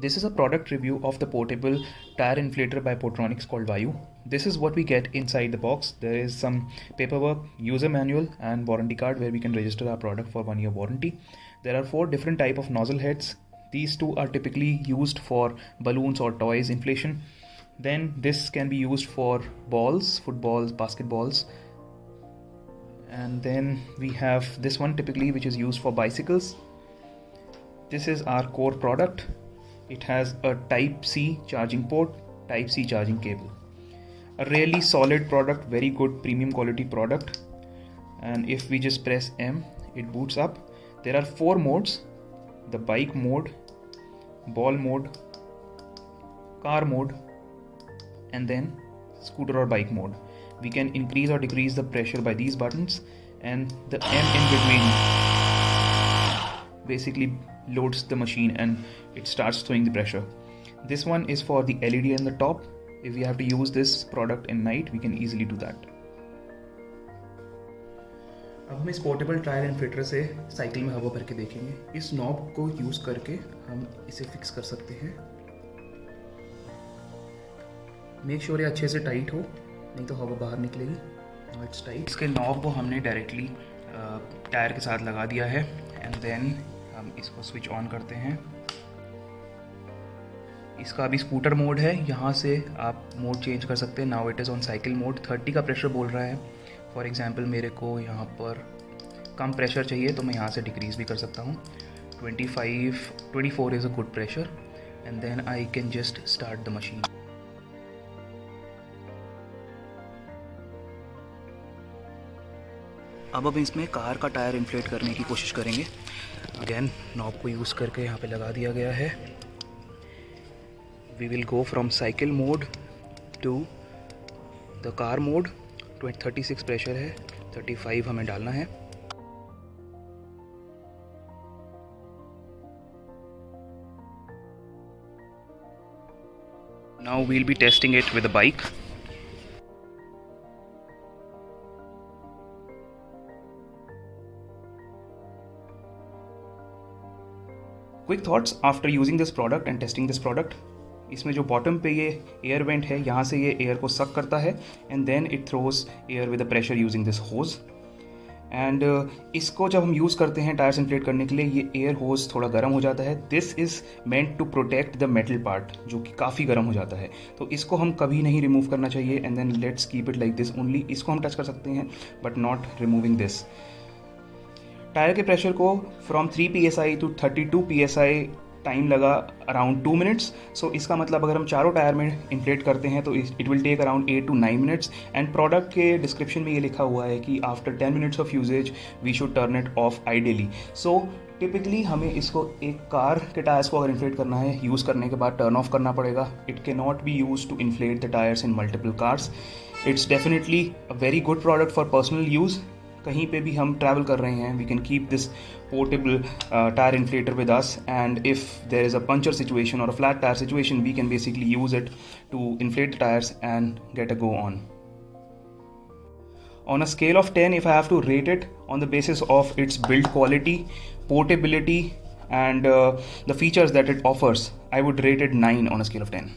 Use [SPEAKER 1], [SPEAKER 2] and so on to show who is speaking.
[SPEAKER 1] This is a product review of the portable tire inflator by Portronics called Vayu. This is what we get inside the box. There is some paperwork, user manual and warranty card where we can register our product for 1 year warranty. There are 4 different type of nozzle heads. These 2 are typically used for balloons or toys inflation. Then this can be used for balls, footballs, basketballs. And then we have this one typically which is used for bicycles. This is our core product. It has a type C charging port, type C charging cable. A really solid product, very good premium quality product. And if we just press M, it boots up. There are 4 modes: the bike mode, ball mode, car mode, and then scooter or bike mode. We can increase or decrease the pressure by these buttons, and the M in between basically loads the machine and it starts throwing the pressure. This one is for the LED in the top. If we have to use this product in night, we can easily do that. अब हम इस portable tyre inflator से cycle में हवा भर के देखेंगे. इस नॉब को यूज़ करके हम इसे फिक्स कर सकते हैं. मेक श्योर ये अच्छे से टाइट हो, नहीं तो हवा बाहर निकलेगी. Now it's tight. इसके नॉब को हमने डायरेक्टली टायर के साथ लगा दिया है एंड देन हम इसको स्विच ऑन करते हैं. इसका अभी स्कूटर मोड है, यहाँ से आप मोड चेंज कर सकते हैं. Now it is on cycle mode. 30 का प्रेशर बोल रहा है. फॉर एग्जांपल मेरे को यहाँ पर कम प्रेशर चाहिए तो मैं यहाँ से डिक्रीज़ भी कर सकता हूँ. 24 is a good pressure and then I can just start the machine. अब इसमें कार का टायर इन्फ्लेट करने की कोशिश करेंगे. अगेन नॉब को यूज़ करके यहाँ पे लगा दिया गया है. We will go from cycle mode to the car mode. 36 pressure है, 35 हमें डालना है. Now we'll be testing it with a bike. Quick thoughts after using this product and testing this product. इसमें जो बॉटम पे ये एयर वेंट है, यहाँ से ये एयर को सक करता है and then it throws air with the pressure using this hose. And इसको जब हम यूज़ करते हैं टायर्स इन्फ्लेट करने के लिए, ये एयर होज थोड़ा गर्म हो जाता है. This is meant to protect the metal part जो कि काफ़ी गर्म हो जाता है. तो इसको हम कभी नहीं रिमूव करना चाहिए and then let's keep it like this only. इसको हम टच कर सकते हैं but not removing this. Tyre के प्रेशर को from 3 psi to 32 psi time लगा अराउंड 2 मिनट्स. सो इसका मतलब अगर हम चारों टायर में इन्फ्लेट करते हैं तो it will take around 8 to 9 minutes. And product के डिस्क्रिप्शन में ये लिखा हुआ है कि after 10 minutes of usage we should turn it off ideally. So typically हमें इसको एक कार के टायर्स को अगर इन्फ्लेट करना है, यूज़ करने के बाद टर्न ऑफ करना पड़ेगा. It can not be use to inflate the tyres in multiple cars. It's definitely a very good product for personal use. कहीं पे भी हम ट्रैवल कर रहे हैं, we can keep this portable tyre inflator with us, and if there is a puncture situation और a flat tyre situation, we can basically use it to inflate the tyres and get a go on. On a scale of 10, if I have to rate it on the basis of its build quality, portability and the features that it offers, I would rate it 9 on a scale of 10.